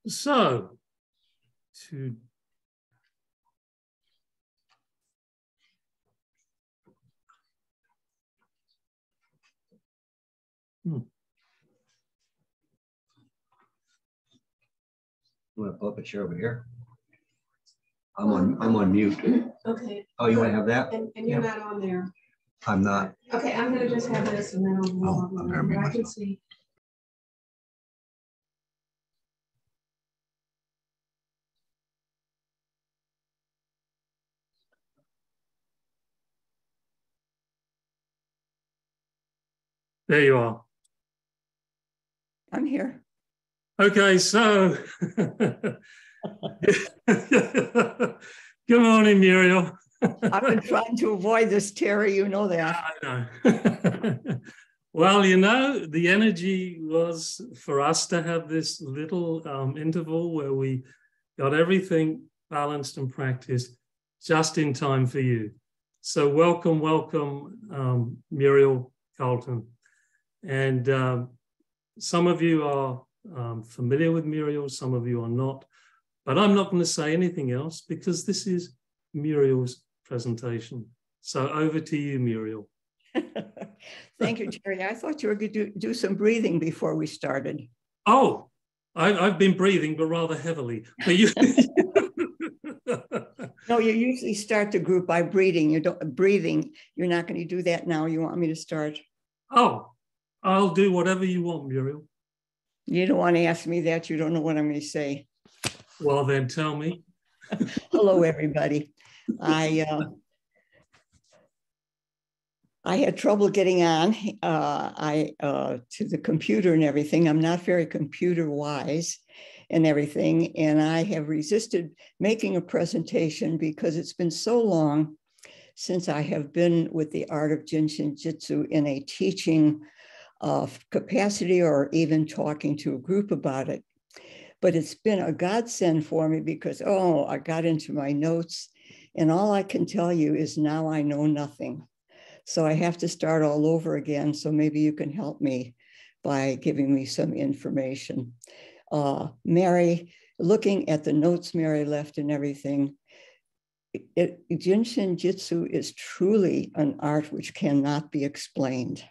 So, to You want to pull up a chair over here? I'm on mute. Okay. Oh, you want to have that? And you're not on there. I'm not. Okay, I'm gonna just have this and then I can see. there you are. I'm here. Okay, so good morning, Muriel. I've been trying to avoid this, Terry. You know that. I know. Well, you know, the energy was for us to have this little interval where we got everything balanced and practiced just in time for you. So welcome, Muriel, Carlton. And some of you are familiar with Muriel, some of you are not. But I'm not going to say anything else because this is Muriel's presentation. So over to you, Muriel. Thank you, Terry. I thought you were going to do some breathing before we started. Oh, I've been breathing, but rather heavily. But you... No, you usually start the group by breathing. You don't breathing. You're not going to do that now. You want me to start? Oh, I'll do whatever you want, Muriel. You don't want to ask me that. You don't know what I'm going to say. Well, then tell me. Hello, everybody. I had trouble getting on to the computer and everything. I'm not very computer wise and everything. And I have resisted making a presentation because it's been so long since I have been with the art of JIN SHIN JYUTSU in a teaching capacity or even talking to a group about it. But it's been a godsend for me because, I got into my notes and all I can tell you is now I know nothing. So I have to start all over again. So maybe you can help me by giving me some information. Mary, looking at the notes Mary left and everything, JIN SHIN JYUTSU is truly an art which cannot be explained.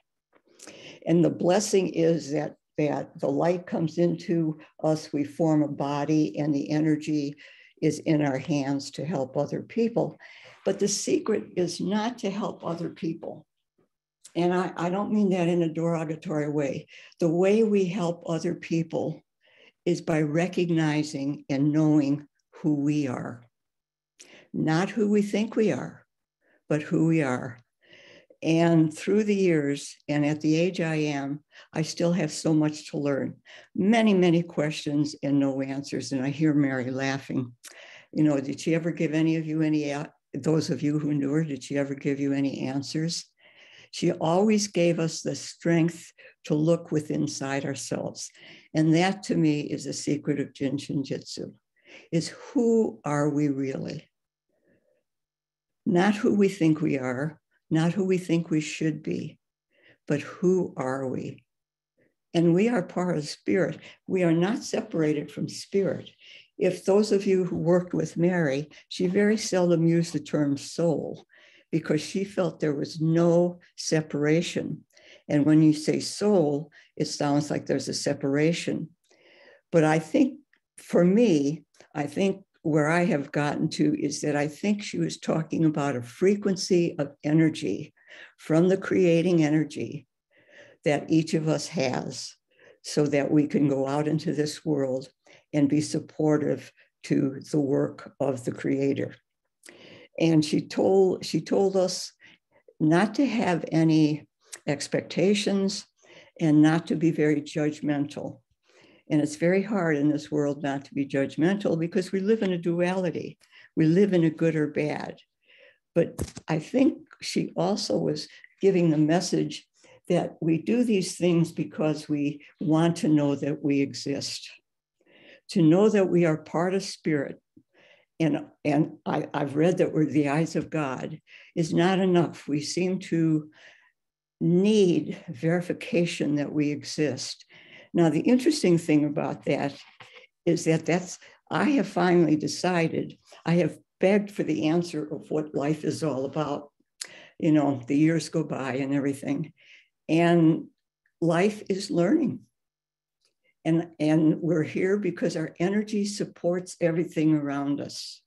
And the blessing is that the light comes into us, we form a body, and the energy is in our hands to help other people. But the secret is not to help other people. And I don't mean that in a derogatory way. The way we help other people is by recognizing and knowing who we are. Not who we think we are, but who we are. And through the years, and at the age I am, I still have so much to learn. Many, many questions and no answers. And I hear Mary laughing. You know, did she ever give any of you those of you who knew her, did she ever give you any answers? She always gave us the strength to look within inside ourselves. And that to me is the secret of JIN SHIN JYUTSU, is who are we really? Not who we think we are, not who we think we should be, but who are we? And we are part of spirit. We are not separated from spirit. If those of you who worked with Mary, she very seldom used the term soul because she felt there was no separation. And when you say soul, it sounds like there's a separation. But I think for me, where I have gotten to is that I think she was talking about a frequency of energy from the creating energy that each of us has so that we can go out into this world and be supportive to the work of the creator. And she told us not to have any expectations and not to be very judgmental. And it's very hard in this world not to be judgmental because we live in a duality. We live in a good or bad. But I think she also was giving the message that we do these things because we want to know that we exist, to know that we are part of spirit. And I've read that we're the eyes of God is not enough. We seem to need verification that we exist. Now, the interesting thing about that is that I have finally decided, I have begged for the answer of what life is all about. You know, the years go by and everything. And life is learning. And we're here because our energy supports everything around us.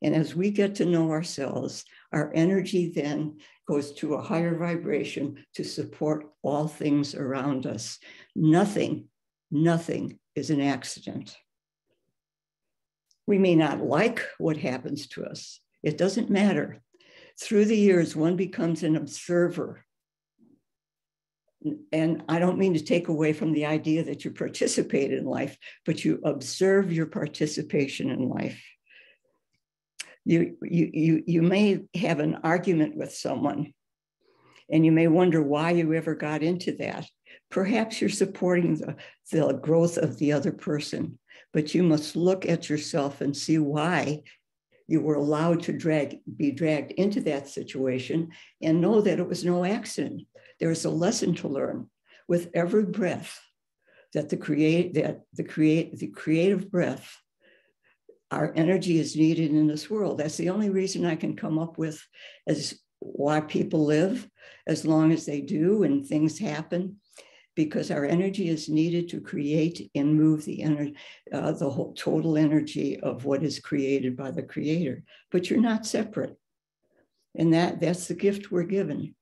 And as we get to know ourselves, our energy then goes to a higher vibration to support all things around us. Nothing is an accident. We may not like what happens to us. It doesn't matter. Through the years, one becomes an observer. And I don't mean to take away from the idea that you participate in life, but you observe your participation in life. You may have an argument with someone, and you may wonder why you ever got into that. Perhaps you're supporting the growth of the other person, but you must look at yourself and see why you were allowed to be dragged into that situation, and know that it was no accident. There is a lesson to learn with every breath, that the creative breath, our energy is needed in this world. That's the only reason I can come up with as why people live as long as they do and things happen, because our energy is needed to create and move the whole total energy of what is created by the Creator. But you're not separate. And that's the gift we're given.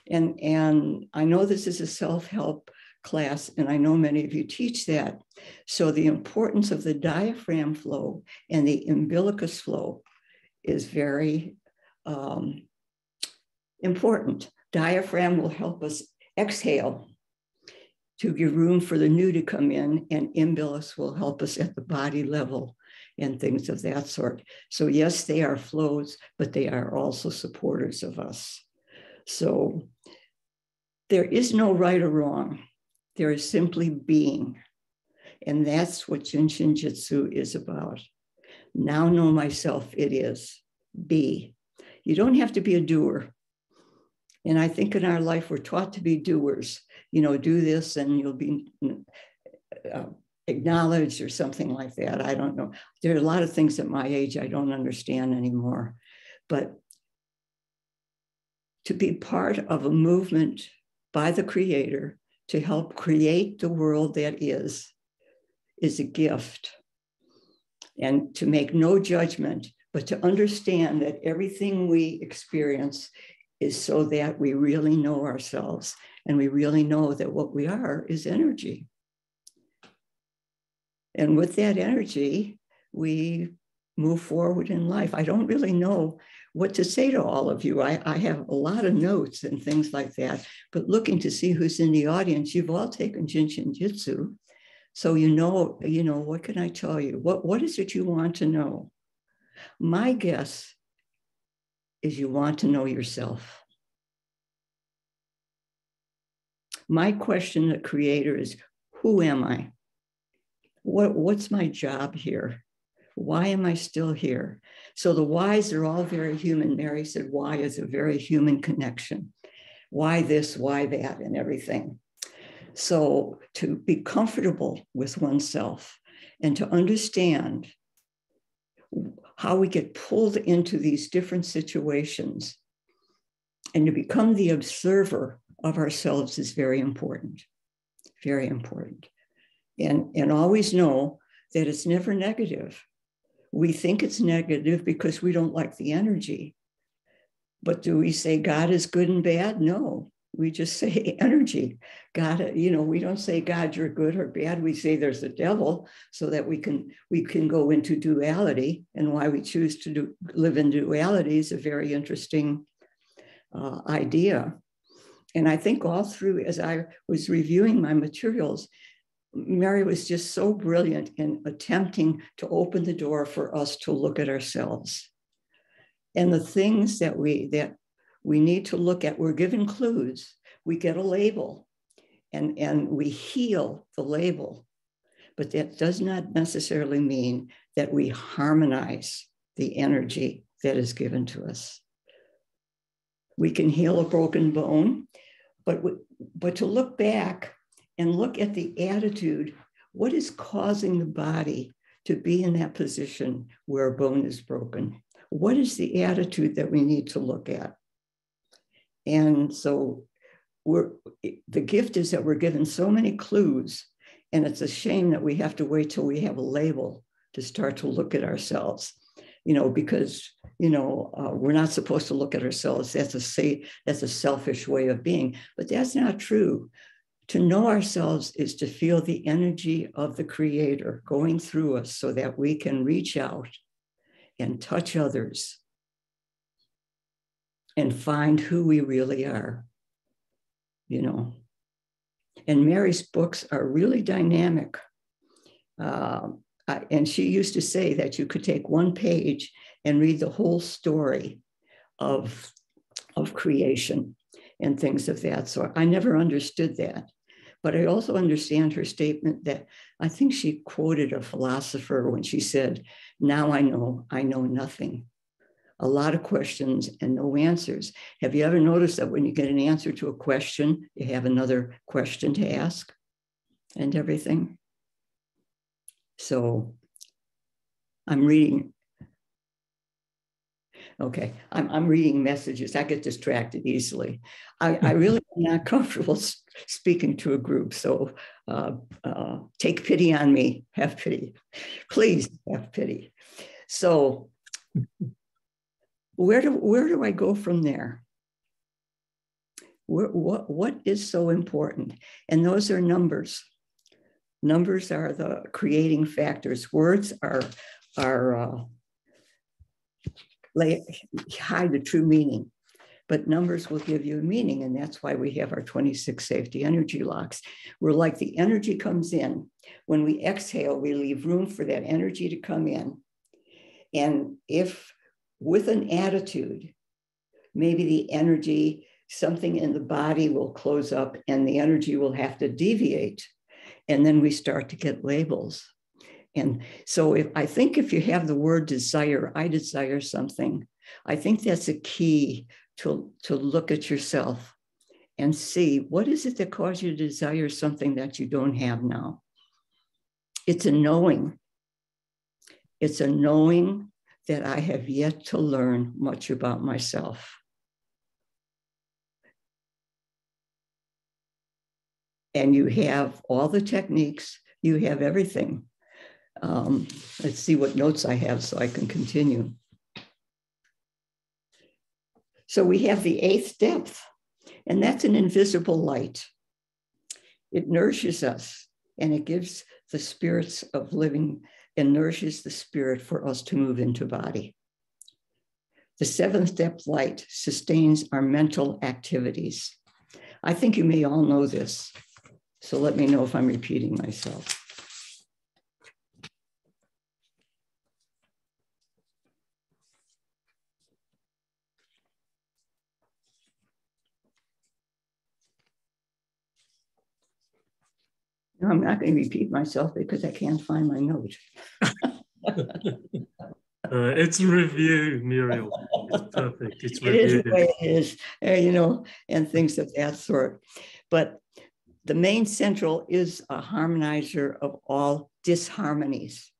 And I know this is a self-help class, and I know many of you teach that. So the importance of the diaphragm flow and the umbilicus flow is very important. Diaphragm will help us exhale to give room for the new to come in, and umbilicus will help us at the body level and things of that sort. So yes, they are flows, but they are also supporters of us. So there is no right or wrong. There is simply being. And that's what JIN SHIN JYUTSU is about. Now know myself, it is be. You don't have to be a doer. And I think in our life, we're taught to be doers. You know, do this and you'll be acknowledged or something like that. I don't know. There are a lot of things at my age I don't understand anymore. But to be part of a movement by the Creator to help create the world that is a gift. And to make no judgment, but to understand that everything we experience is so that we really know ourselves, and we really know that what we are is energy. And with that energy, we move forward in life. I don't really know what to say to all of you. I have a lot of notes and things like that, but looking to see who's in the audience, you've all taken JIN SHIN JYUTSU. So you know, what can I tell you? What is it you want to know? My guess is you want to know yourself. My question to the Creator is, who am I? What's my job here? Why am I still here? So the whys are all very human. Mary said, why is a very human connection. Why this, why that, and everything. So to be comfortable with oneself and to understand how we get pulled into these different situations and to become the observer of ourselves is very important, very important. And always know that it's never negative. We think it's negative because we don't like the energy. But do we say God is good and bad? No, we just say energy. God, we don't say God, you're good or bad. We say there's a devil, so that we can go into duality. And why we choose to live in duality is a very interesting idea. And I think all through, as I was reviewing my materials, Mary was just so brilliant in attempting to open the door for us to look at ourselves. And the things that we need to look at, we're given clues. We get a label and we heal the label. But that does not necessarily mean that we harmonize the energy that is given to us. We can heal a broken bone, but to look back and look at the attitude what is causing the body to be in that position where a bone is broken? What is the attitude that we need to look at? And so the gift is that we're given so many clues, and it's a shame that we have to wait till we have a label to start to look at ourselves, because, we're not supposed to look at ourselves. That's a selfish way of being, but that's not true. To know ourselves is to feel the energy of the Creator going through us so that we can reach out and touch others and find who we really are, And Mary's books are really dynamic. And she used to say that you could take one page and read the whole story of creation and things of that sort. I never understood that. But I also understand her statement that I think she quoted a philosopher when she said, "Now I know nothing." A lot of questions and no answers. Have you ever noticed that when you get an answer to a question, you have another question to ask and everything? So I'm reading. Okay, I'm reading messages. I get distracted easily. I really am not comfortable speaking to a group. So take pity on me. Have pity. Please have pity. So where do I go from there? What is so important? And those are numbers. Numbers are the creating factors. Words hide the true meaning, but numbers will give you a meaning. And that's why we have our 26 safety energy locks. We're like the energy comes in. When we exhale, we leave room for that energy to come in. And if with an attitude, maybe the energy, something in the body will close up and the energy will have to deviate. And then we start to get labels. And so if you have the word desire, I desire something, I think that's a key to look at yourself and see what is it that caused you to desire something that you don't have now. It's a knowing. It's a knowing that I have yet to learn much about myself. And you have all the techniques, you have everything. Let's see what notes I have so I can continue. So we have the 8th depth, and that's an invisible light. It nourishes us, and it gives the spirits of living and nourishes the spirit for us to move into body. The 7th depth light sustains our mental activities. I think you may all know this, so let me know if I'm repeating myself. No, I'm not going to repeat myself because I can't find my note. It's review, Muriel. It's perfect. It's review. It is the way it is, and things of that sort. But the main central is a harmonizer of all disharmonies.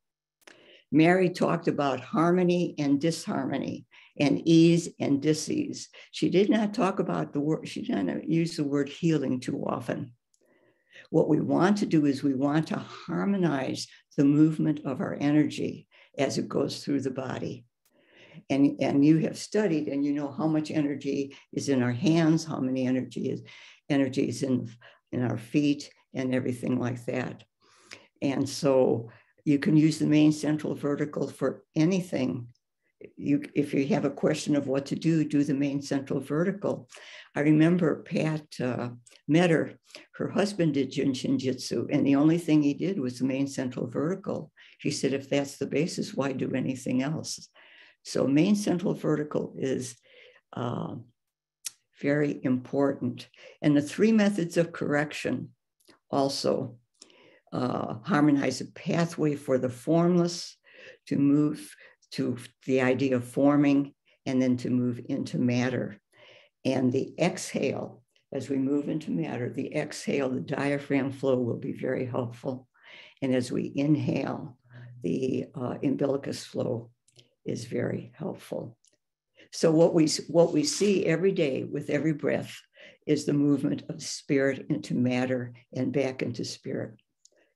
Mary talked about harmony and disharmony and ease and dis-ease. She did not talk about the word, she did not use the word healing too often. What we want to do is we want to harmonize the movement of our energy as it goes through the body. And you have studied and you know how much energy is in our hands, how many energy is in our feet and everything like that. And so you can use the main central vertical for anything. If you have a question of what to do the main central vertical. I remember Pat met her husband did JIN SHIN JYUTSU, and the only thing he did was the main central vertical. She said, if that's the basis, why do anything else? So main central vertical is very important. And the 3 methods of correction also harmonize a pathway for the formless to move to the idea of forming and then to move into matter. And the exhale, as we move into matter, the exhale, the diaphragm flow will be very helpful. And as we inhale, the umbilicus flow is very helpful. So what we see every day with every breath is the movement of spirit into matter and back into spirit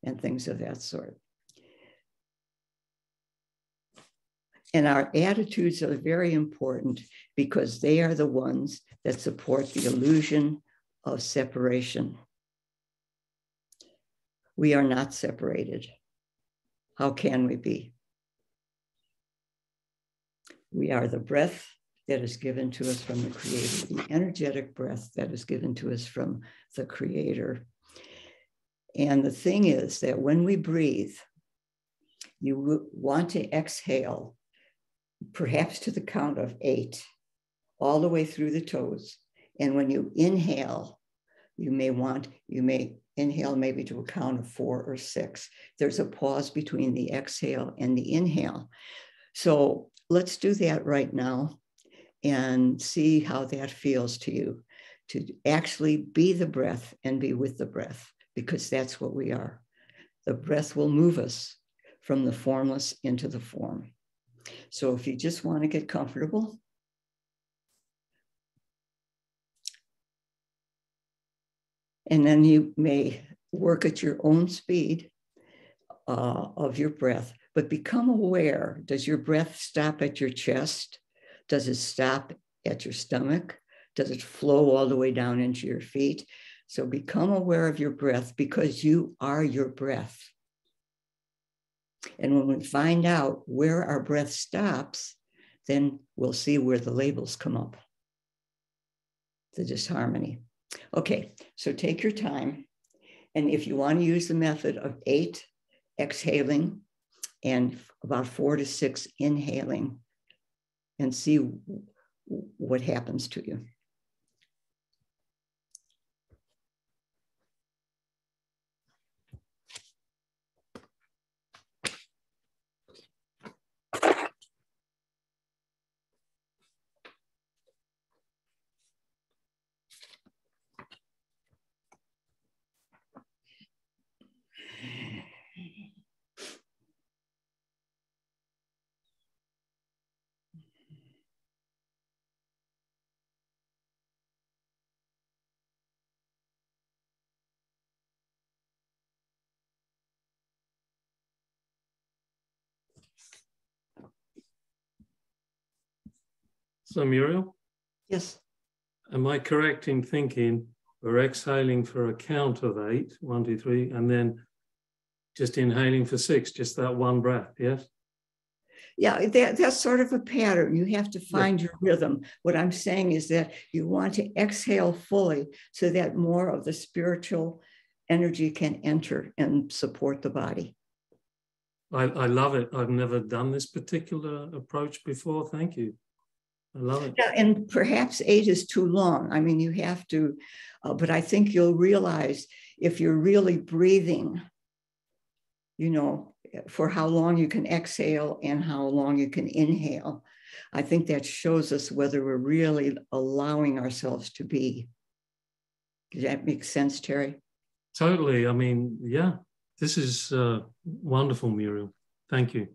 and things of that sort. And our attitudes are very important because they are the ones that support the illusion of separation. We are not separated. How can we be? We are the breath that is given to us from the Creator, the energetic breath that is given to us from the Creator. And the thing is that when we breathe, you want to exhale, perhaps to the count of 8, all the way through the toes. And when you inhale, you may inhale maybe to a count of 4 or 6. There's a pause between the exhale and the inhale. So let's do that right now and see how that feels to you, to actually be the breath and be with the breath, because that's what we are. The breath will move us from the formless into the form. So if you just want to get comfortable, and then you may work at your own speed of your breath, but become aware. Does your breath stop at your chest? Does it stop at your stomach? Does it flow all the way down into your feet? So become aware of your breath, because you are your breath. And when we find out where our breath stops, then we'll see where the labels come up, the disharmony. Okay, so take your time. And if you want to use the method of 8 exhaling and about 4 to 6 inhaling, and see what happens to you. So Muriel? Yes. Am I correct in thinking we're exhaling for a count of 8, 1, 2, 3, and then just inhaling for 6, just that one breath, yes? Yeah, that's sort of a pattern. You have to find your rhythm. What I'm saying is that you want to exhale fully so that more of the spiritual energy can enter and support the body. I love it. I've never done this particular approach before. Thank you. I love it. Yeah, and perhaps 8 is too long. I mean, you have to, but I think you'll realize if you're really breathing, you know, for how long you can exhale and how long you can inhale. I think that shows us whether we're really allowing ourselves to be. Does that make sense, Terry? Totally. I mean, yeah, this is wonderful, Muriel. Thank you.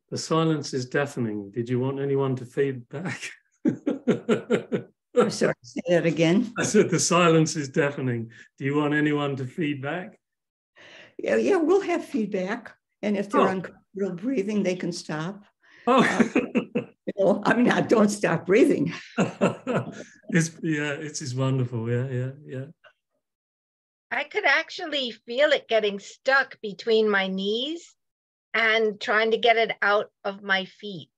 The silence is deafening. Did you want anyone to feed back? I'm sorry, say that again. I said the silence is deafening. Do you want anyone to feed back? Yeah, we'll have feedback. And if they're uncomfortable breathing, they can stop. Oh, You know, I mean, don't stop breathing. It's wonderful. Yeah. I could actually feel it getting stuck between my knees and trying to get it out of my feet.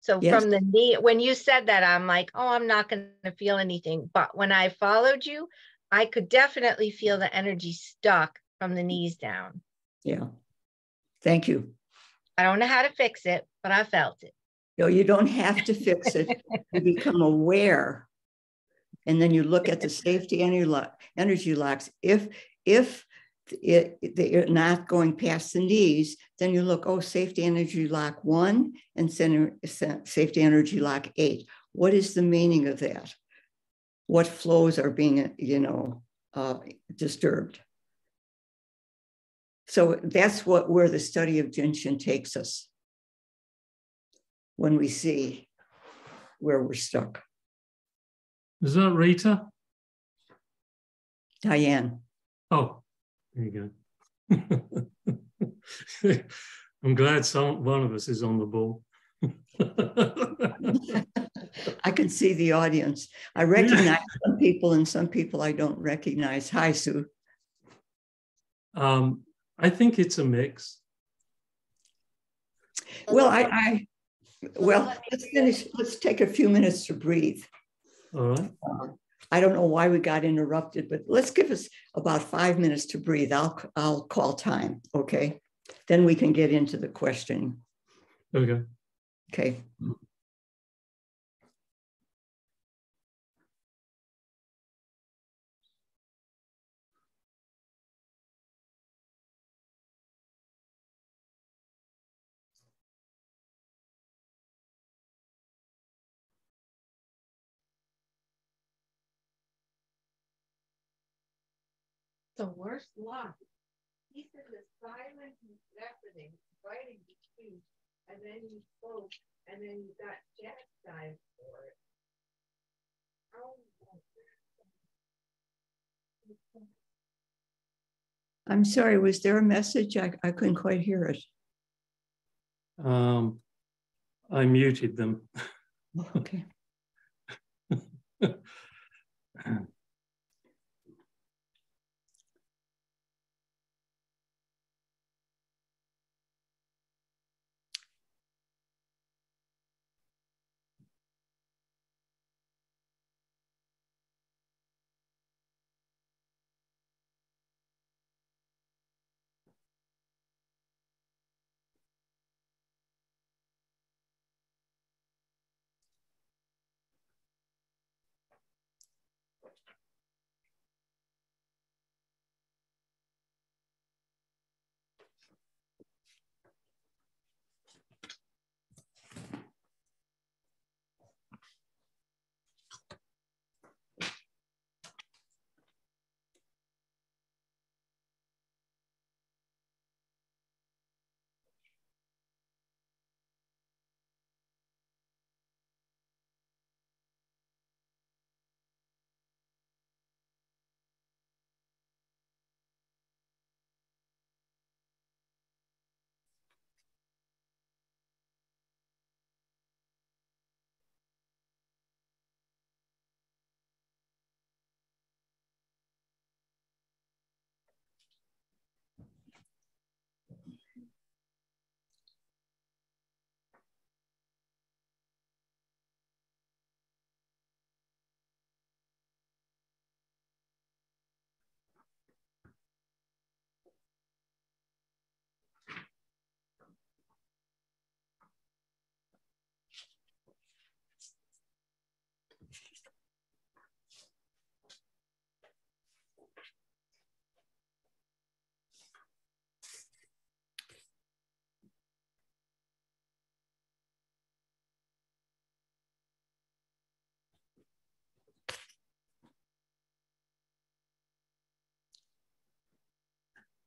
So Yes. from the knee, when you said that, I'm like, oh, I'm not going to feel anything. But when I followed you, I could definitely feel the energy stuck from the knees down. Yeah. Thank you. I don't know how to fix it, but I felt it. No, you don't have to fix it. You become aware. And then you look at the safety energy locks. If they're not going past the knees, then you look, oh, safety energy lock 1 and safety energy lock 8. What is the meaning of that? What flows are being, disturbed? So that's where the study of JIN SHIN takes us when we see where we're stuck. Is that Rita? Diane. Oh, there you go. I'm glad one of us is on the ball. I can see the audience. I recognize some people and some people I don't recognize. Hi, Sue. I think it's a mix. Well, let's finish. Let's take a few minutes to breathe. All right. I don't know why we got interrupted, but let's give us about 5 minutes to breathe. I'll call time, okay? Then we can get into the questioning. Okay. Okay. The worst luck. He said the silence and everything, right in between, and then you spoke, and then you got chastised for it. I'm sorry, was there a message? I couldn't quite hear it. I muted them. Okay.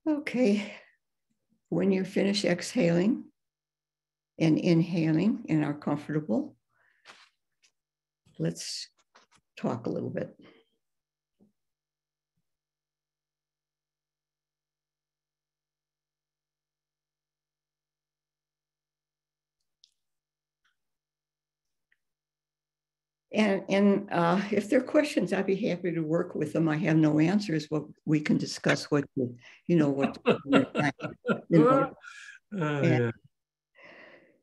Okay. When you finish exhaling and inhaling and are comfortable, let's talk a little bit. And if there are questions, I'd be happy to work with them. I have no answers, but we can discuss what what Yeah.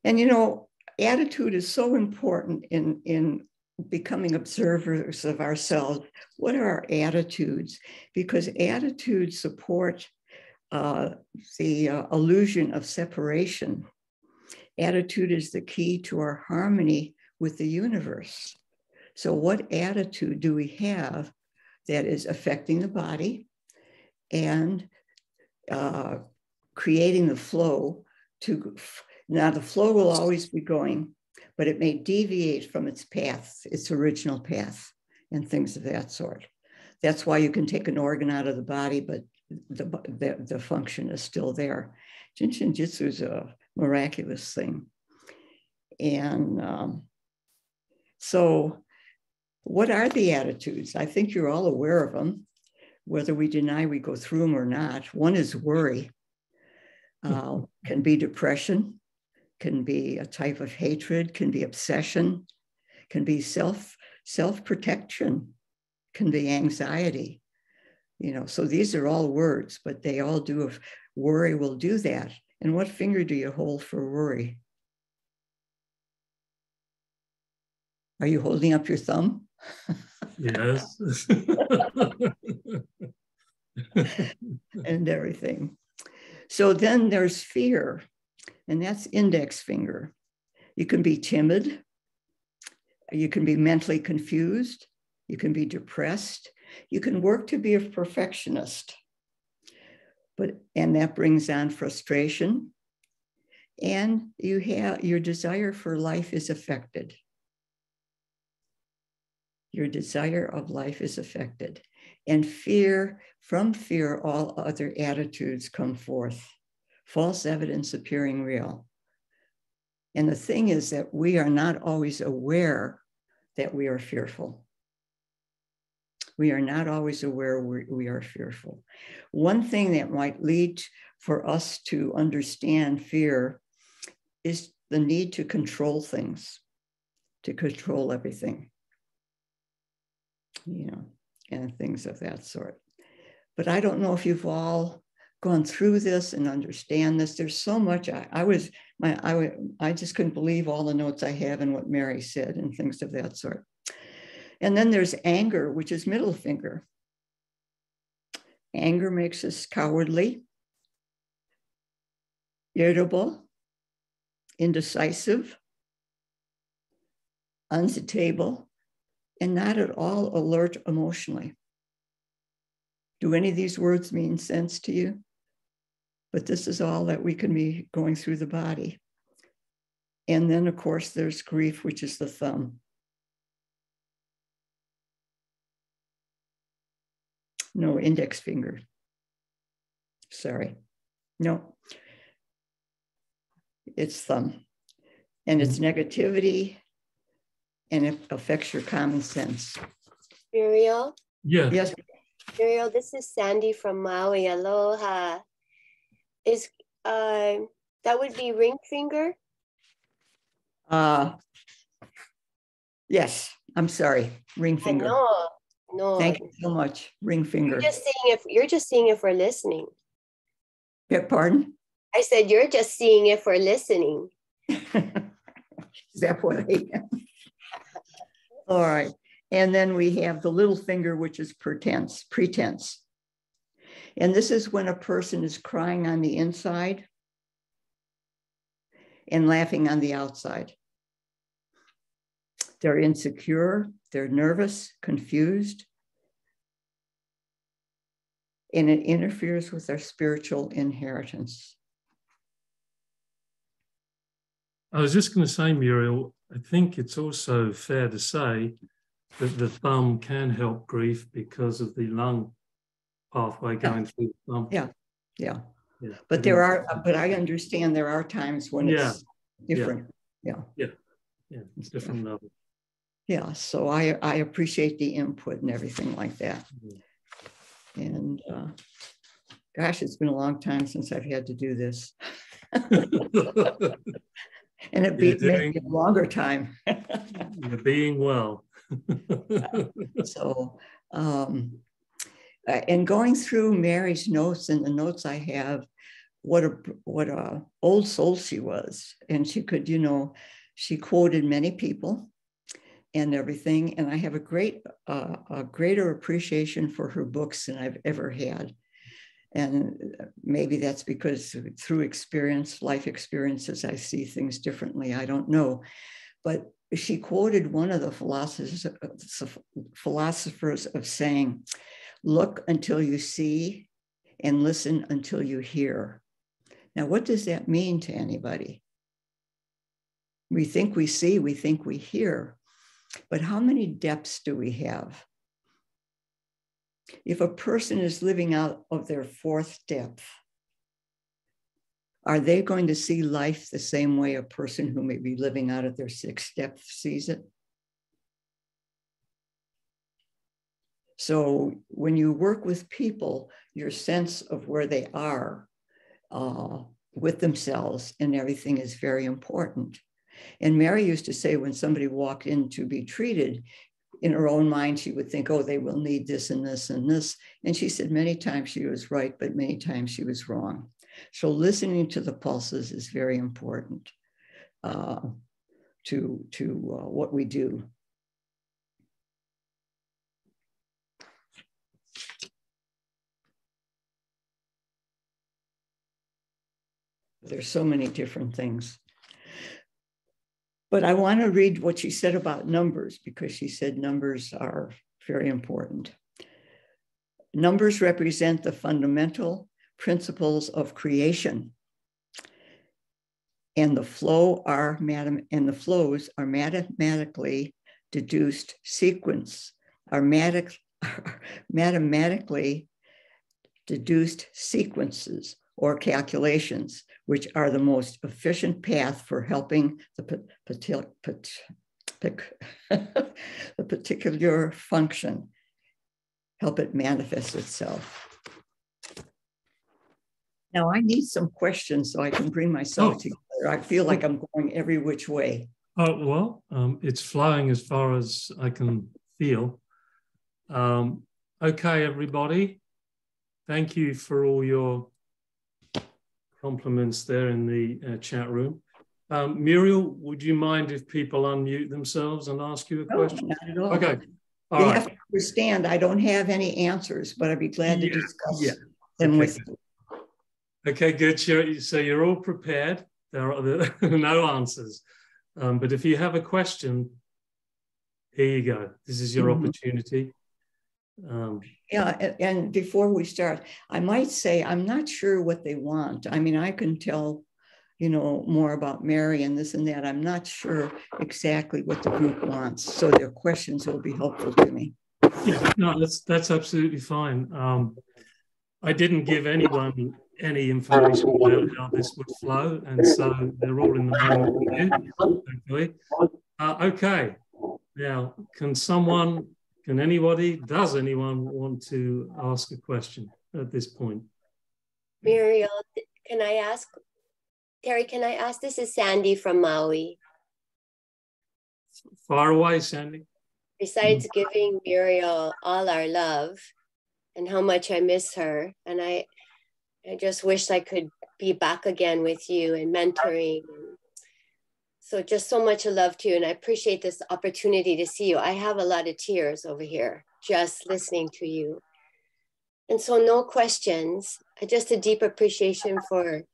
and attitude is so important in becoming observers of ourselves. What are our attitudes? Because attitudes support the illusion of separation. Attitude is the key to our harmony with the universe. So what attitude do we have that is affecting the body and creating the flow now the flow will always be going, but it may deviate from its path, its original path, and things of that sort. That's why you can take an organ out of the body, but the function is still there. JIN SHIN JYUTSU is a miraculous thing. And so what are the attitudes? I think you're all aware of them, whether we deny we go through them or not. One is worry, can be depression, can be a type of hatred, can be obsession, can be self-protection, can be anxiety. So these are all words, but they all do. Worry will do that. And what finger do you hold for worry? Are you holding up your thumb? Yes. And everything. So then there's fear, and that's index finger. You can be timid. You can be mentally confused. You can be depressed. You can work to be a perfectionist, and that brings on frustration. And your desire for life is affected. Your desire of life is affected. And from fear, all other attitudes come forth. False evidence appearing real. And the thing is that we are not always aware that we are fearful. We are not always aware we are fearful. One thing that might lead for us to understand fear is the need to control things, to control everything, and things of that sort. But I don't know if you've all gone through this and understand this. There's so much. I just couldn't believe all the notes I have and what Mary said and things of that sort. And then there's anger, which is middle finger. Anger makes us cowardly, irritable, indecisive, unstable, and not at all alert emotionally. Do any of these words mean sense to you? But this is all that we can be going through the body. And then, of course, there's grief, which is the thumb. No, index finger. Sorry. No. It's thumb. And it's negativity, and it affects your common sense. Muriel? Yeah. Yes. Muriel, this is Sandy from Maui. Aloha. That would be ring finger? Yes. I'm sorry. Ring finger. No. Thank you so much. Ring finger. You're just seeing if we're listening. Pardon? I said you're just seeing if we're listening. Is that what I am? All right. And then we have the little finger, which is pretense. And this is when a person is crying on the inside and laughing on the outside. They're insecure, they're nervous, confused, and it interferes with their spiritual inheritance. I was just going to say, Muriel, I think it's also fair to say that the thumb can help grief because of the lung pathway going through the thumb. Yeah. But I understand there are times when it's different. Yeah, it's different level. Yeah, so I appreciate the input and everything like that. And gosh, it's been a long time since I've had to do this. And it may be a longer time. You're being well. So, and going through Mary's notes and the notes I have, what a old soul she was. And she could, you know, she quoted many people and everything. And I have a greater appreciation for her books than I've ever had. And maybe that's because through experience, life experiences, I see things differently. I don't know. But she quoted one of the philosophers of saying, look until you see and listen until you hear. Now, what does that mean to anybody? We think we see, we think we hear, but how many depths do we have? If a person is living out of their fourth depth, are they going to see life the same way a person who may be living out of their sixth depth sees it? So when you work with people, your sense of where they are with themselves and everything is very important. And Mary used to say when somebody walked in to be treated, in her own mind, she would think, oh, they will need this and this and this. And she said many times she was right, but many times she was wrong. So listening to the pulses is very important to what we do. There's so many different things. But I want to read what she said about numbers, because she said numbers are very important. Numbers represent the fundamental principles of creation. And the flows are mathematically deduced sequence, mathematically deduced sequences or calculations, which are the most efficient path for helping the particular function, help it manifest itself. Now I need some questions so I can bring myself together. I feel like I'm going every which way. Oh, well, it's flowing as far as I can feel. Okay, everybody. Thank you for all your compliments there in the chat room. Muriel, would you mind if people unmute themselves and ask you a question? Not at all. Okay. All right. Have to understand, I don't have any answers, but I'd be glad to discuss them with you. Okay, good. So you're all prepared. There are no answers. But if you have a question, here you go. This is your opportunity. And before we start, I might say, I'm not sure what they want. I mean, I can tell, you know, more about Mary and this and that. I'm not sure exactly what the group wants. So their questions will be helpful to me. Yeah, no, that's absolutely fine. I didn't give anyone any information about how this would flow, and so they're all in the moment with you, hopefully. Okay, now, does anyone want to ask a question at this point? Muriel, can I ask? Terry, can I ask? This is Sandy from Maui. Far away, Sandy. Besides giving Muriel all our love and how much I miss her, and I just wish I could be back again with you and mentoring. So just so much love to you, and I appreciate this opportunity to see you. I have a lot of tears over here just listening to you. And so no questions, just a deep appreciation for,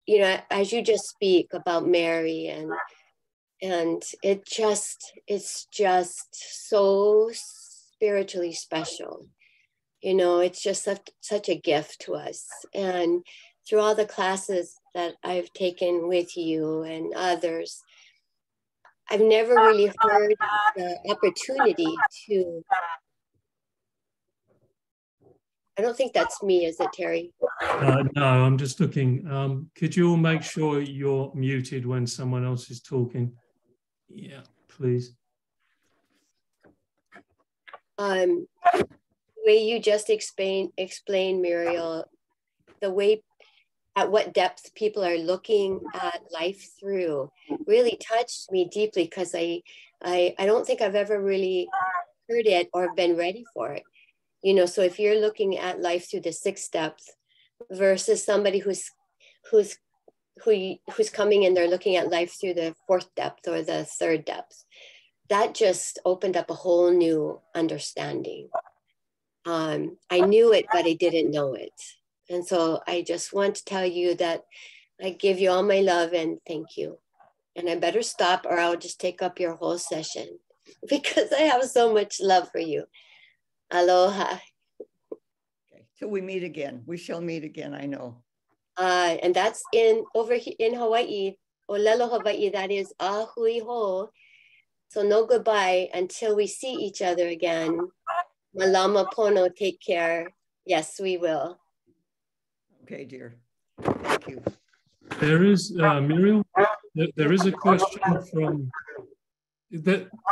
you know, as you just speak about Mary, and it's just so spiritually special. You know, it's just such a gift to us. And through all the classes that I've taken with you and others, I've never really heard the opportunity to, I don't think that's me, is it, Terry? No, I'm just looking. Could you all make sure you're muted when someone else is talking? Yeah, please. The way you just explained, Muriel, the way at what depth people are looking at life through really touched me deeply, because I I don't think I've ever really heard it or been ready for it. You know, so if you're looking at life through the 6 steps versus somebody who's coming in, they're looking at life through the 4th depth or the 3rd depth, that just opened up a whole new understanding. I knew it, but I didn't know it. And so I just want to tell you that I give you all my love and thank you. And I better stop or I'll just take up your whole session because I have so much love for you. Aloha. Okay. Till we meet again. We shall meet again, I know. And that's over here in Hawaii, Olelo, Hawaii, that is ahui ho. So no goodbye until we see each other again. Malama pono, take care. Yes, we will. Okay, dear. Thank you. There is, Muriel, there is a question from,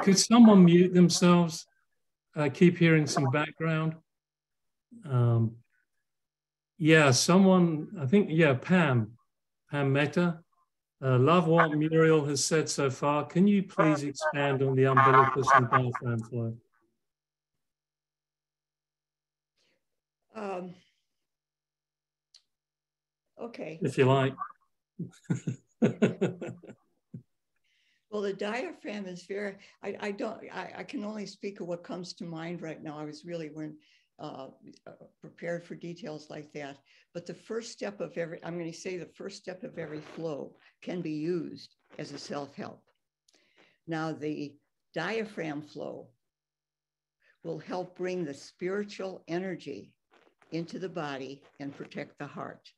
could someone mute themselves? I keep hearing some background. Yeah, someone, I think, yeah, Pam Mehta. Love what Muriel has said so far. Can you please expand on the umbilicus and diaphragm flow? Okay. If you like. Well, the diaphragm is very, I can only speak of what comes to mind right now. I was really prepared for details like that. But the first step of I'm going to say the first step of every flow can be used as a self-help. Now, the diaphragm flow will help bring the spiritual energy into the body and protect the heart.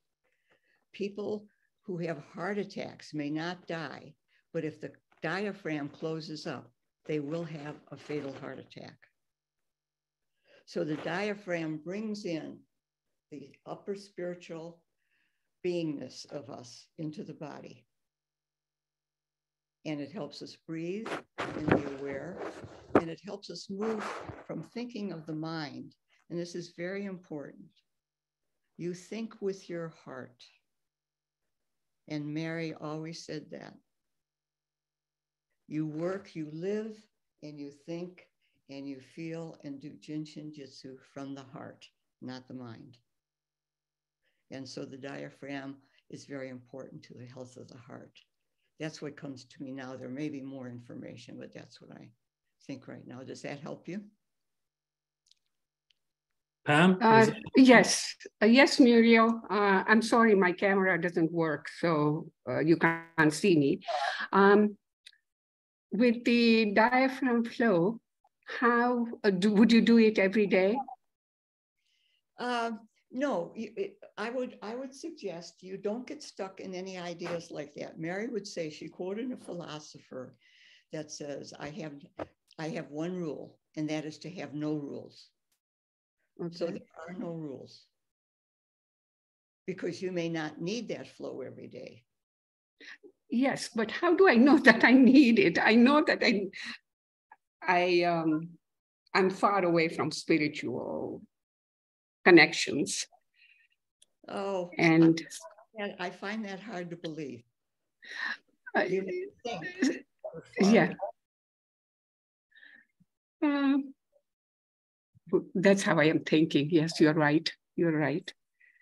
People who have heart attacks may not die, but if the diaphragm closes up, they will have a fatal heart attack. So the diaphragm brings in the upper spiritual beingness of us into the body. And it helps us breathe and be aware. And it helps us move from thinking of the mind. And this is very important. You think with your heart. And Mary always said that. You work, you live, and you think, and you feel, and do JIN SHIN JYUTSU from the heart, not the mind. And so the diaphragm is very important to the health of the heart. That's what comes to me now. There may be more information, but that's what I think right now. Does that help you? Pam? Yes, yes, Muriel. I'm sorry, my camera doesn't work, so you can't see me. With the diaphragm flow, how would you do it every day? No, I would suggest you don't get stuck in any ideas like that. Mary would say, she quoted a philosopher that says, I have one rule, and that is to have no rules. Okay. So there are no rules because you may not need that flow every day. Yes, but how do I know that I need it? I know that I'm far away from spiritual connections. Oh, and I find that hard to believe. Yeah. That's how I am thinking. Yes, you're right. You're right.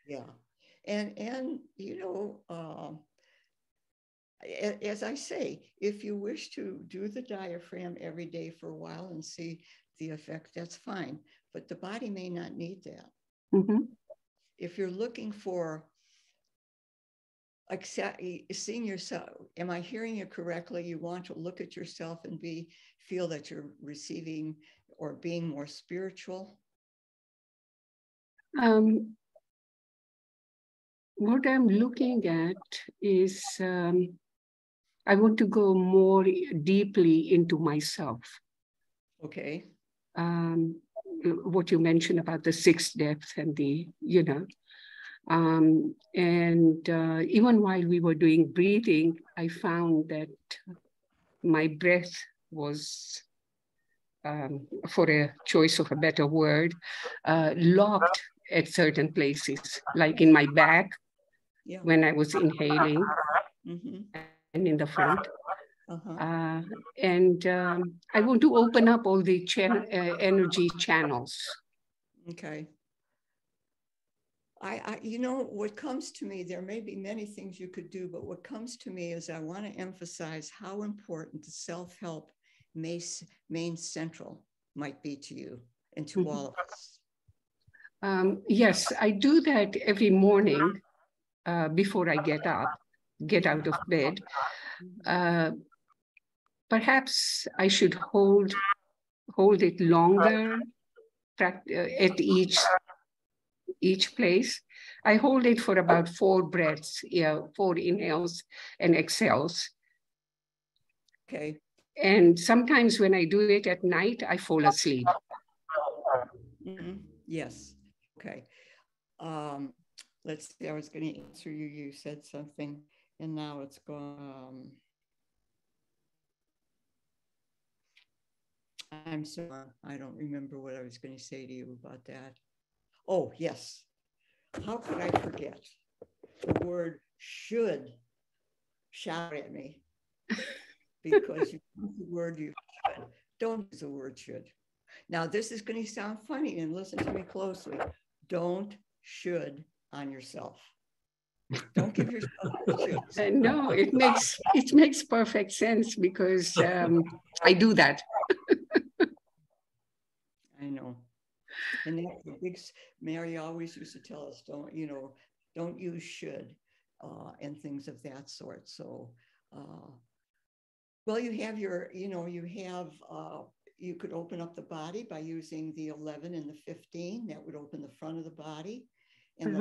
Yeah. And you know, as I say, if you wish to do the diaphragm every day for a while and see the effect, that's fine. But the body may not need that. Mm-hmm. If you're looking for, like, seeing yourself, am I hearing you correctly? You want to look at yourself and feel that you're receiving or being more spiritual? What I'm looking at is I want to go more deeply into myself. Okay. What you mentioned about the 6 depths and the, you know, even while we were doing breathing, I found that my breath was, for a choice of a better word, locked at certain places, like in my back, when I was inhaling, and in the front. And I want to open up all the energy channels. Okay. You know, what comes to me, there may be many things you could do, but what comes to me is I want to emphasize how important the self-help main central might be to you and to all of us. Yes, I do that every morning before I get out of bed. Perhaps I should hold it longer at each place. I hold it for about 4 breaths, 4 inhales and exhales. Okay. And sometimes when I do it at night, I fall asleep. Yes. Okay. Let's see, I was going to answer you. You said something and now it's gone. I'm sorry, I don't remember what I was going to say to you about that. Oh, yes. How could I forget? The word should shout at me because you use the word you should. Don't use the word should. Now, this is going to sound funny, and listen to me closely. Don't should on yourself. Don't give yourself shoulds. No, it makes perfect sense because I do that. I know. And that's the big, Mary always used to tell us, don't use should and things of that sort. So, well, you have you could open up the body by using the 11 and the 15. That would open the front of the body. And the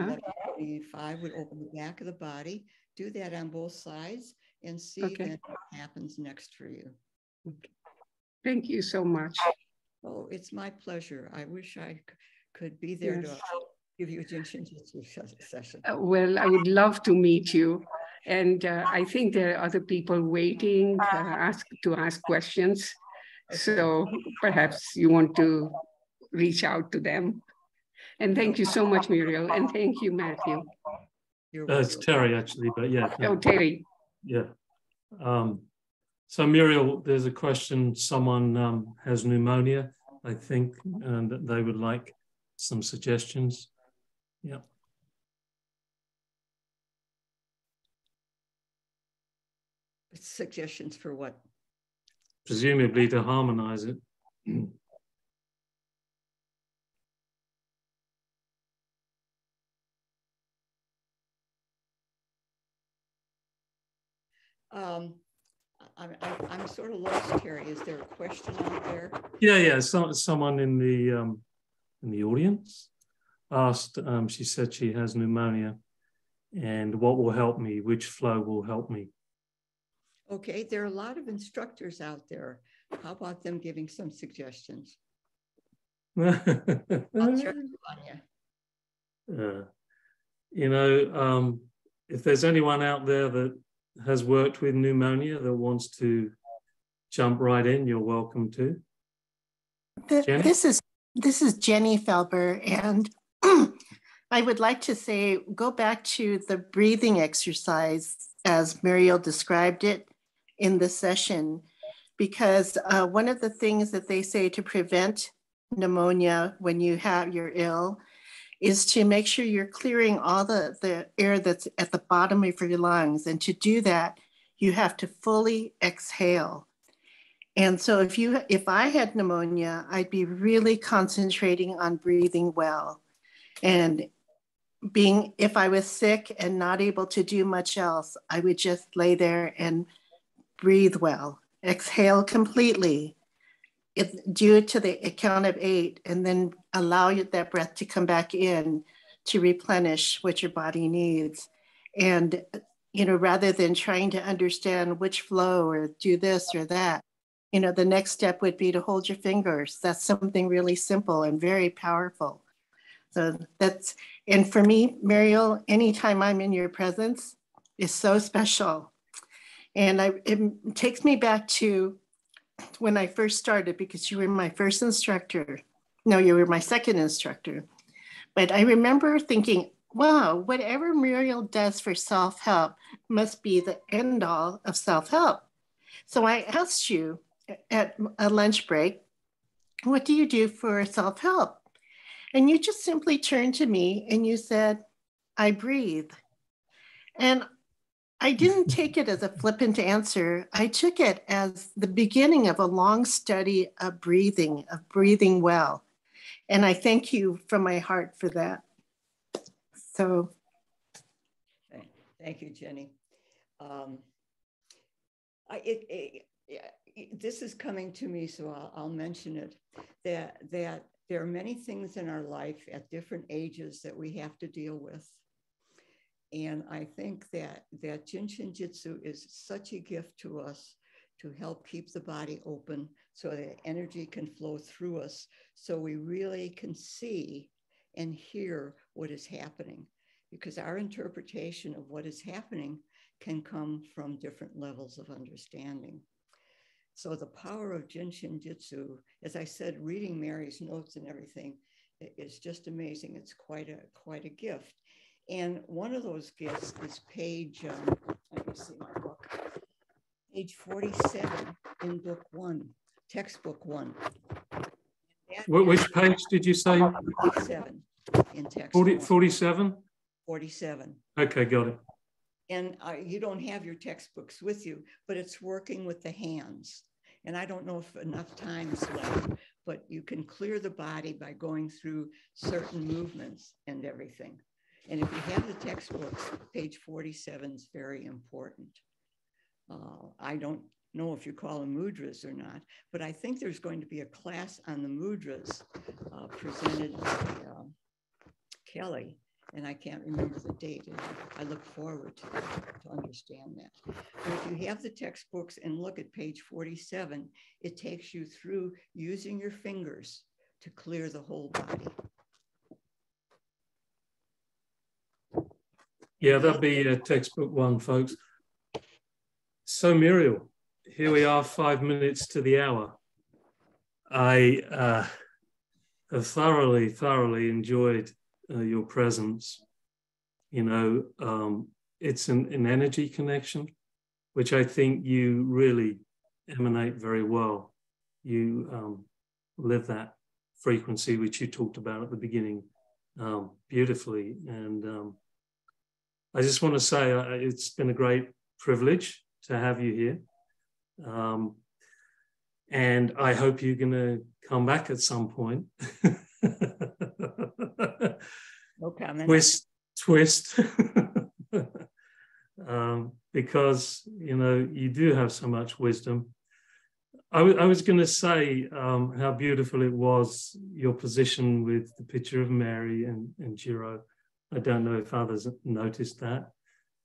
11.5 would open the back of the body. Do that on both sides and see then what happens next for you. Okay. Thank you so much. Oh, it's my pleasure. I wish I could be there to give you a JIN SHIN JYUTSU session. Well, I would love to meet you. And I think there are other people waiting to ask questions. Okay. So perhaps you want to reach out to them. And thank you so much, Muriel. And thank you, Matthew. It's Terry, actually, but yeah. Oh, Terry. Yeah. So Muriel, there's a question. Someone has pneumonia, I think, and they would like some suggestions. Yeah. Suggestions for what? Presumably to harmonize it. I'm sort of lost, Terry. Is there a question out there? Yeah. Someone in the audience asked. She said she has pneumonia, and what will help me? Which flow will help me? Okay, there are a lot of instructors out there. How about them giving some suggestions? If there's anyone out there that has worked with pneumonia that wants to jump right in, you're welcome to. This is Jenny Felber, and I would like to say, go back to the breathing exercise as Muriel described it in the session, because one of the things that they say to prevent pneumonia when you're ill is to make sure you're clearing all the air that's at the bottom of your lungs. And to do that, you have to fully exhale. And so if I had pneumonia, I'd be really concentrating on breathing well. And if I was sick and not able to do much else, I would just lay there and breathe well, exhale completely. Do it to the count of 8, and then allow that breath to come back in to replenish what your body needs. And, rather than trying to understand which flow or do this or that, the next step would be to hold your fingers. That's something really simple and very powerful. So and for me, Muriel, anytime I'm in your presence is so special. And it takes me back to when I first started, because you were my first instructor. No, you were my second instructor. But I remember thinking, wow, whatever Muriel does for self-help must be the end all of self-help. So I asked you at a lunch break, what do you do for self-help? And you just simply turned to me and you said, I breathe. And I didn't take it as a flippant answer. I took it as the beginning of a long study of breathing well. And I thank you from my heart for that. So. Thank you, Jenny. This is coming to me, so I'll mention it, that there are many things in our life at different ages that we have to deal with. And I think that JIN SHIN JYUTSU is such a gift to us to help keep the body open so that energy can flow through us, so we really can see and hear what is happening, because our interpretation of what is happening can come from different levels of understanding. So the power of JIN SHIN JYUTSU, as I said, reading Mary's notes and everything is just amazing. It's quite a gift. And one of those gifts is page, let me see my book, page 47 in book 1, textbook 1. Which page did you say? 47 in text. 47? 47. Okay, got it. And you don't have your textbooks with you, but it's working with the hands. And I don't know if enough time's left, but you can clear the body by going through certain movements and everything. And if you have the textbooks, page 47 is very important. I don't know if you call them mudras or not, but I think there's going to be a class on the mudras presented by Kelly, and I can't remember the date. And I look forward to understand that. But if you have the textbooks and look at page 47, it takes you through using your fingers to clear the whole body. Yeah, that'd be textbook 1, folks. So Muriel, here we are 5 minutes to the hour. I have thoroughly enjoyed your presence. You know, it's an energy connection, which I think you really emanate very well. You live that frequency, which you talked about at the beginning, beautifully. And I just want to say it's been a great privilege to have you here. And I hope you're going to come back at some point. No comment. Twist. Because, you know, you do have so much wisdom. I was going to say how beautiful it was, your position with the picture of Mary and Jiro. I don't know if others noticed that.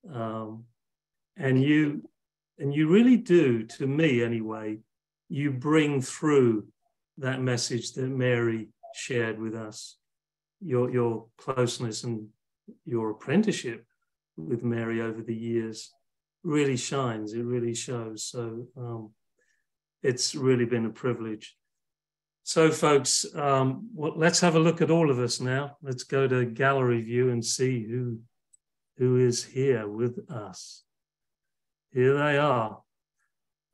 And you really do, to me anyway, you bring through that message that Mary shared with us. Your closeness and your apprenticeship with Mary over the years really shines, it really shows. So it's really been a privilege. So folks, let's have a look at all of us now. Let's go to gallery view and see who is here with us. Here they are.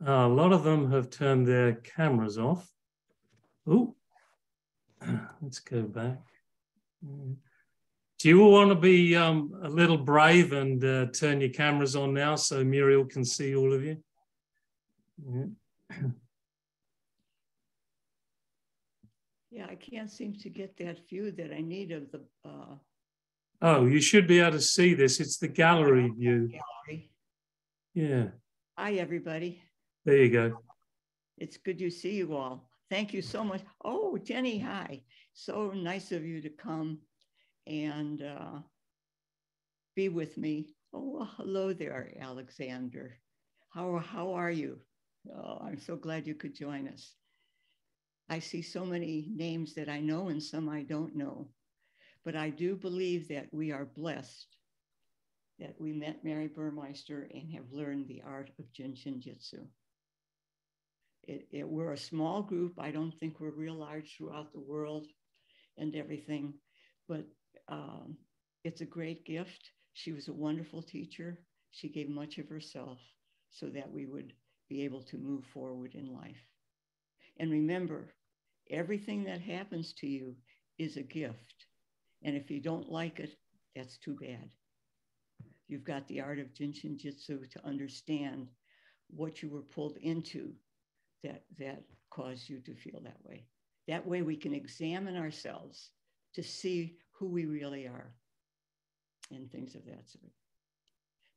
A lot of them have turned their cameras off. Oh, let's go back. Do you all want to be a little brave and turn your cameras on now so Muriel can see all of you? Yeah. Yeah, I can't seem to get that view that I need of the... Oh, you should be able to see this. It's the gallery view. Gallery. Yeah. Hi, everybody. There you go. It's good to see you all. Thank you so much. Oh, Jenny, hi. So nice of you to come and be with me. Oh, well, hello there, Alexander. How are you? Oh, I'm so glad you could join us. I see so many names that I know and some I don't know, but I do believe that we are blessed that we met Mary Burmeister and have learned the art of JIN SHIN JYUTSU. We're a small group. I don't think we're real large throughout the world and everything, but it's a great gift. She was a wonderful teacher. She gave much of herself so that we would be able to move forward in life. And remember, everything that happens to you is a gift. And if you don't like it, that's too bad. You've got the art of JIN SHIN JYUTSU to understand what you were pulled into that caused you to feel that way. That way we can examine ourselves to see who we really are and things of that sort.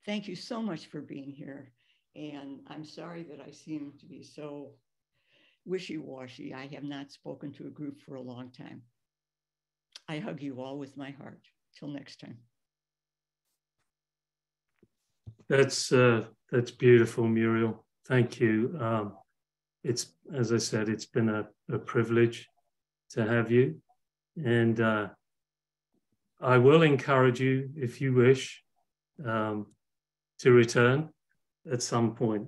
Thank you so much for being here. And I'm sorry that I seem to be so wishy-washy. I have not spoken to a group for a long time. I hug you all with my heart. Till next time. That's beautiful, Muriel. Thank you. It's, as I said, it's been a privilege to have you. And I will encourage you, if you wish, to return at some point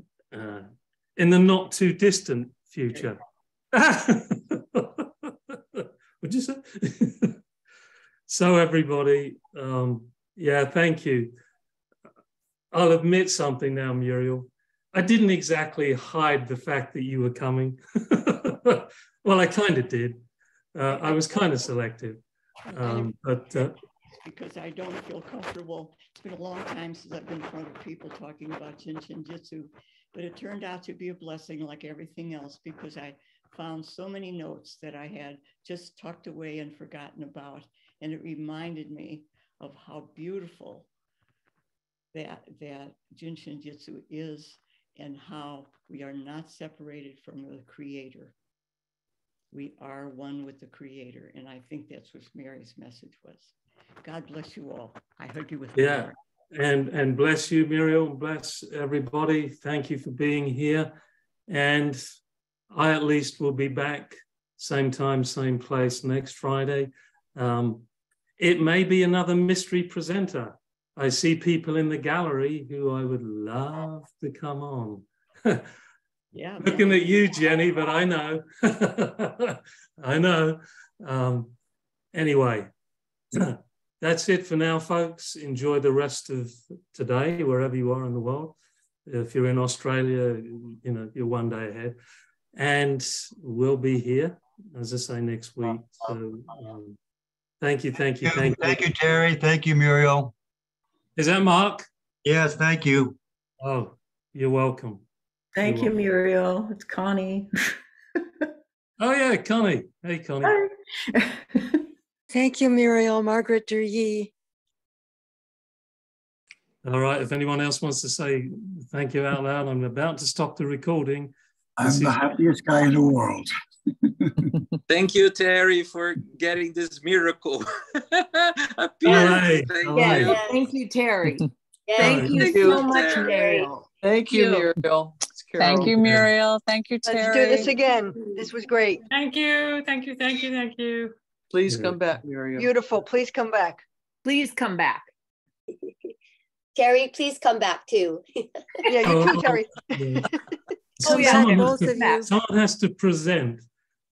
in the not too distant future. Would you say? So everybody, yeah, thank you. I'll admit something now, Muriel. I didn't exactly hide the fact that you were coming. Well, I kind of did. I was kind of selective. Because I don't feel comfortable. It's been a long time since I've been in front of people talking about JIN SHIN JYUTSU, but it turned out to be a blessing like everything else, because I found so many notes that I had just tucked away and forgotten about. And it reminded me of how beautiful that JIN SHIN JYUTSU is, and how we are not separated from the Creator. We are one with the Creator. And I think that's what Mary's message was. God bless you all. I hug you with my heart. And bless you, Muriel. Bless everybody. Thank you for being here. And I at least will be back same time, same place next Friday. It may be another mystery presenter. I see people in the gallery who I would love to come on. Yeah, looking at you, Jenny, but I know. I know. Anyway, that's it for now, folks. Enjoy the rest of today, wherever you are in the world. If you're in Australia, you know, you're one day ahead. And we'll be here, as I say, next week. So thank you, thank you, thank you. Thank you, Terry. Thank you, Muriel. Is that Mark? Yes, thank you. Oh, you're welcome. Thank you, Muriel. It's Connie. Oh, yeah, Connie. Hey, Connie. Thank you, Muriel. Margaret Durye. All right, if anyone else wants to say thank you out loud, I'm about to stop the recording. I'm the happiest guy in the world. Thank you, Terry, for getting this miracle. Right. Thank you, Terry. Thank you so much, Muriel. Thank you, Muriel. Thank you, Muriel. Thank you, Terry. Let's do this again. This was great. Thank you. Thank you. Thank you. Thank you. Please come back, Muriel. Beautiful. Please come back. Please come back. Terry, please come back too. Yeah, you too, Terry. Oh, yeah. Someone has to present.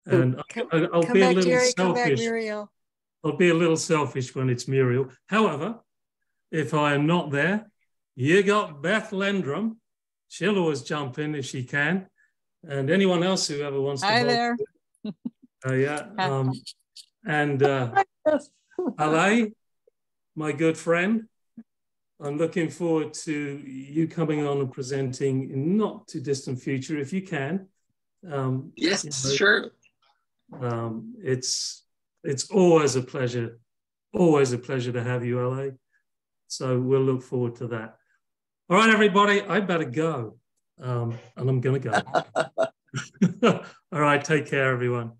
And I'll be a little selfish. I'll be a little selfish when it's Muriel. However, if I am not there, you got Beth Lendrum. She'll always jump in if she can. And anyone else who ever wants to. Hi there. Yeah. And Ale, my good friend, I'm looking forward to you coming on and presenting in not too distant future, if you can. Yes, you know, sure. It's always a pleasure to have you, Ale. So we'll look forward to that. All right, everybody, I better go. And I'm going to go. All right, take care, everyone.